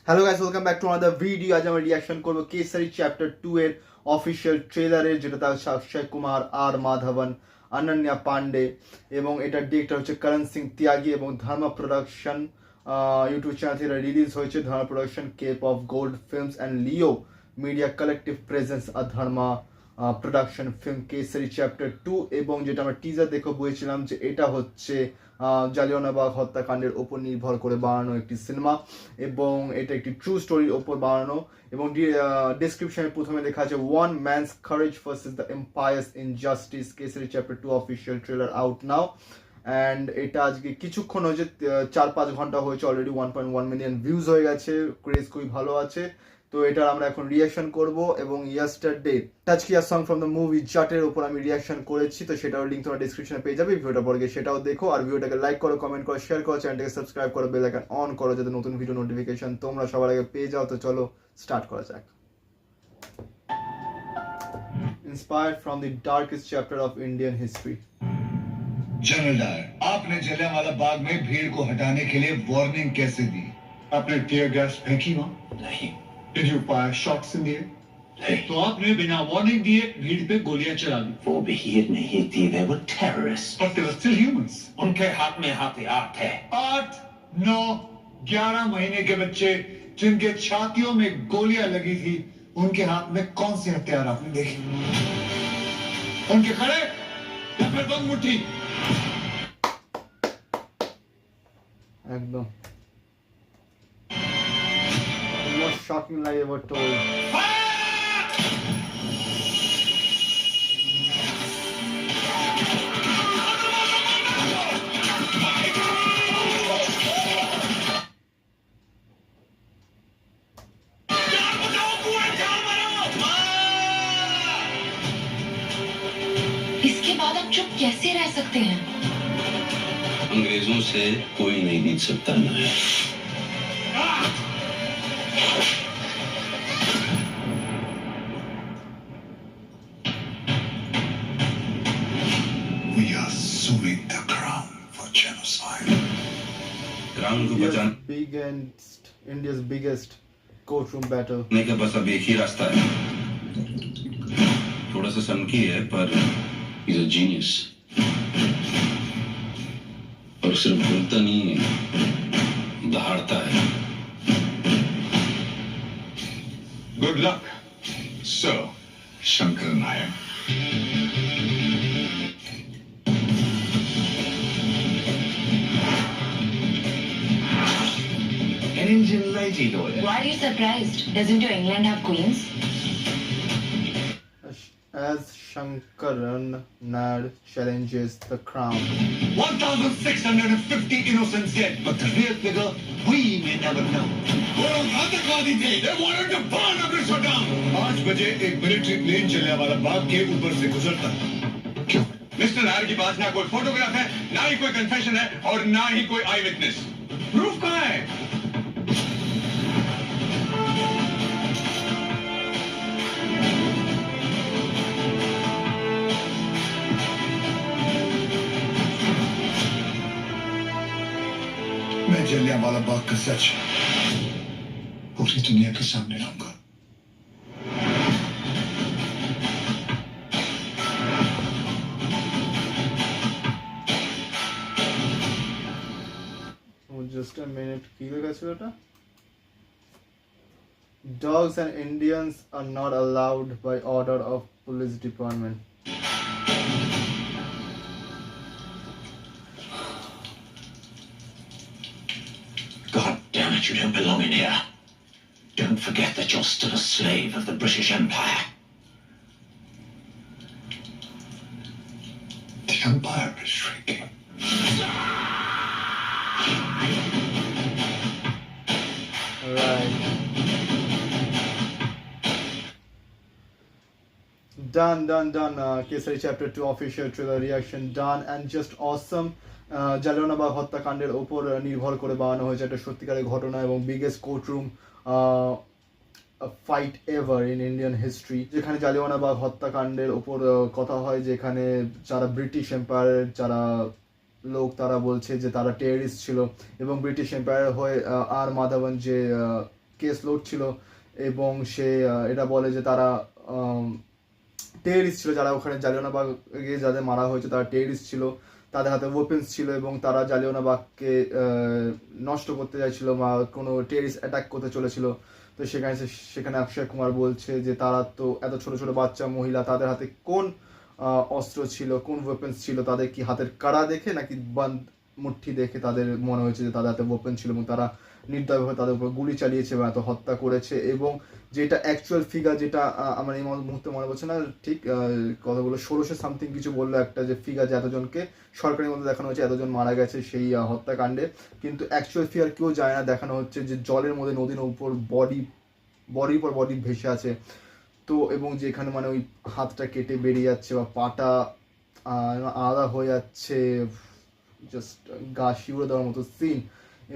Hello guys, welcome back to another video. আজ আমরা reaction করবো কেসারি চ্যাপ্টার 2 এর অফিসিয়াল ট্রেলারের, যেটা তার অক্ষয় কুমার, আর মাধবন, অনন্যা পান্ডে এবং এটার ডিরেক্টর হচ্ছে করণ সিং ত্যাগী এবং ধর্মা প্রোডাকশন ইউটিউব চ্যানেল থেকে রিলিজ হয়েছে। Dharma production, Cape of Good Films and Leo Media Collective presents আর Dharma production film Kesari chapter 2। এবং যেটা আমরা টিজার দেখে বুঝেছিলাম যে এটা হচ্ছে জালিয়ানওয়ালাবাগ হত্যাকাণ্ডের ওপর নির্ভর করে বানানো একটি সিনেমা এবং এটা একটি ট্রু স্টোরির ওপর বানানো। এবং ডেসক্রিপশনে প্রথমে লেখা আছে one man's courage versus the empires injustice, Kesari chapter 2 official trailer out now. And এটা আজকে কিছুক্ষণ হয়েছে, 4-5 ঘন্টা হয়েছে, অলরেডি 1.1 মিলিয়ন ভিউজ হয়ে গেছে, ক্রেজ খুবই ভালো আছে। তো এটার আমরা এখন রিয়াকশন করব। এবং ইয়েস্টারডে টাচ কিয়া সং ফ্রম দ্য মুভি জাটের উপর আমি রিয়াকশন করেছি, তো সেটাও লিঙ্ক তোমরা ডিসক্রিপশনে পেয়ে যাবে। ভিডিওটা পরে গিয়ে সেটাও দেখো, আর ভিডিওটাকে লাইক করো, কমেন্ট করো, শেয়ার করো, চ্যানেলটাকে সাবস্ক্রাইব করো, বেল আইকন অন করো যাতে নতুন ভিডিও নোটিফিকেশন তোমরা সবার আগে পেয়ে যাও। তো চলো স্টার্ট করা যাক। Inspired from the darkest chapter of Indian history. General Dyer, आपने जलियांवाला बाग में भीड़ को हटाने के लिए वार्निंग कैसे दी? आपने टीयर गैस फेंकी वहां? नहीं। Did you fire shots in the air? नहीं। तो आपने बिना वार्निंग दिए भीड़ पे गोलियां चला दी। वो भीड़ नहीं थी, they were terrorists. But they were still humans. उनके हाथ में हथियार थे। 8, 9, 11 महीने के बच्चे जिनके छातियों में गोलियां लगी थी, उनके हाथ में कौन से हथियार आपने देखे? उनके खड़े या फिर बंद मुट्ठी? একদম most shocking lie ever told. इसके बाद आप चुप कैसे रह सकते हैं? अंग्रेजों से कोई नहीं जीत सकता नायक। We are suing the crown for genocide. Crown को India's biggest courtroom battle. बचाने का बस अब एक ही रास्ता है। थोड़ा सा सनकी है पर he's a genius। और सिर्फ बोलता नहीं है, दहाड़ता है। Good luck, Sir Shankar Nayak. An Indian lady lawyer। Why are you surprised? Doesn't your England have queens? As Shankaran Nair challenges the crown. 1,650 innocents dead, but the real figure we may never know. वो लोग आतंकवादी थे, they wanted to burn Amritsar down. 5 बजे एक military plane Jallianwala Bagh के ऊपर से गुजरता। क्यों? मिस्टर नायर के पास ना कोई फोटोग्राफ है, ना ही कोई कन्फेशन है और ना ही कोई आई विटनेस। प्रूफ कहाँ है? मैं जलियांवाला बाग का सच पूरी दुनिया के सामने लाऊंगा। Just a minute, কি লেখা ছিল এটা? Dogs and Indians are not allowed by order of police department. God damn it, you don't belong in here. Don't forget that you're still a slave of the British Empire. The empire is shrinking. Right. Done. Kesari chapter 2 official trailer reaction done and just awesome. Jallianwala Bagh হত্যাকাণ্ডের ওপর নির্ভর করে বানানো হয়েছে একটা সত্যিকারের ঘটনা এবং biggest courtroom fight ever in Indian history, যেখানে জালিয়ানওয়ালাবাগ হত্যাকাণ্ডের ওপর কথা হয়, যেখানে যারা ব্রিটিশ এম্পায়ারের যারা লোক তারা বলছে যে তারা টেররিস্ট ছিল এবং ব্রিটিশ এম্পায়ার হয়ে আর মাধবন যে কেস লড়ছিল এবং সে এটা বলে যে তারা টেরিস্ট ছিল, যারা ওখানে জালিয়ানওয়ালাবাগে যাদের মারা হয়েছে তারা টেরিস্ট ছিল, তাদের হাতে ওয়েপেন্স ছিল এবং তারা জালিয়ানওয়ালাবাগকে নষ্ট করতে চাইছিল বা কোনো টেরিস্ট অ্যাটাক করতে চলেছিল। তো সেখানে অক্ষয় কুমার বলছে যে তারা তো এত ছোট ছোট বাচ্চা মহিলা, তাদের হাতে কোন অস্ত্র ছিল, কোন ওয়েপেন্স ছিল, তাদের কি হাতের কাড়া দেখে নাকি বান্ধ মুঠি দেখে তাদের মনে হয়েছে যে তাদের হাতে ওয়েপেন ছিল এবং তারা নির্দয়ভাবে তাদের উপর গুলি চালিয়েছে এবং এত হত্যা করেছে। এবং যেটা অ্যাকচুয়াল ফিগার, যেটা আমার এই মুহূর্তে মনে পড়ছে না ঠিক কথাগুলো, 1600 সামথিং কিছু বললো একটা যে ফিগার, যে এতজনকে সরকারি মধ্যে দেখানো হচ্ছে এতজন মারা গেছে সেই হত্যাকাণ্ডে, কিন্তু অ্যাকচুয়াল ফিগার কেউ যায় না। দেখানো হচ্ছে যে জলের মধ্যে নদীর উপর বডির পর বডি ভেসে আছে। তো এবং যেখানে মানে ওই হাতটা কেটে বেরিয়ে যাচ্ছে বা পাটা আলাদা হয়ে যাচ্ছে, জাস্ট গা শিউরে দেওয়ার মতো সিন।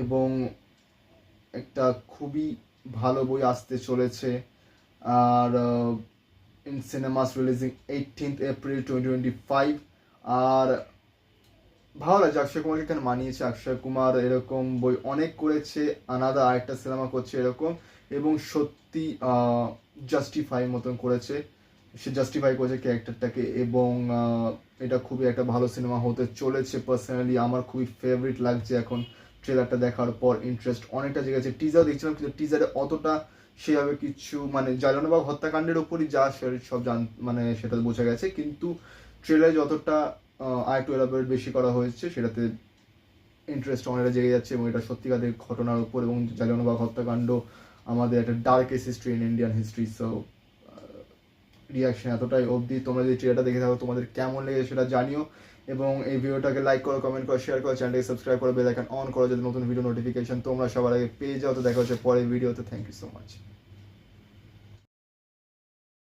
এবং একটা খুবই ভালো বই আসতে চলেছে, আর in cinemas releasing 18th April 2025। আর ভালো লাগছে অক্ষয় কুমারকে এখানে মানিয়েছে। অক্ষয় কুমার এরকম বই অনেক করেছে, আনাদা আরেকটা সিনেমা করছে এরকম, এবং সত্যি জাস্টিফাই মতন করেছে, সে জাস্টিফাই করেছে ক্যারেক্টারটাকে। এবং এটা খুবই একটা ভালো সিনেমা হতে চলেছে। পার্সোনালি আমার খুবই ফেভারিট লাগছে এখন ট্রেলারটা দেখার পর। ইন্টারেস্ট অনেকটা জেগেছে। টিজার দেখছিলাম কিন্তু টিজারে অতটা সেভাবে কিছু মানে জালিয়ানওয়ালাবাগ হত্যাকাণ্ডের উপরই যা সব মানে সেটা বোঝা গেছে, কিন্তু ট্রেলারে যতটা আরেকটু এলাবোরেট বেশি করা হয়েছে সেটাতে ইন্টারেস্ট অনেকটা জেগে যাচ্ছে। এবং এটা সত্যিকারের ঘটনার উপর, এবং জালিয়ানওয়ালাবাগ হত্যাকাণ্ড আমাদের একটা darkest history in Indian history. So reaction এতটাই অবধি। তোমরা যদি ট্রেলারটা দেখে থাকো তোমাদের কেমন লেগেছে সেটা জানিও, এবং এই ভিডিওটাকে লাইক করো, কমেন্ট করো, শেয়ার করো, চ্যানেলটাকে সাবস্ক্রাইব করো, বেল আইকন অন করো যাতে নতুন ভিডিও নোটিফিকেশন তোমরা সবার আগে পেয়ে যাও। তো দেখা হচ্ছে পরের ভিডিওতে। Thank you so much.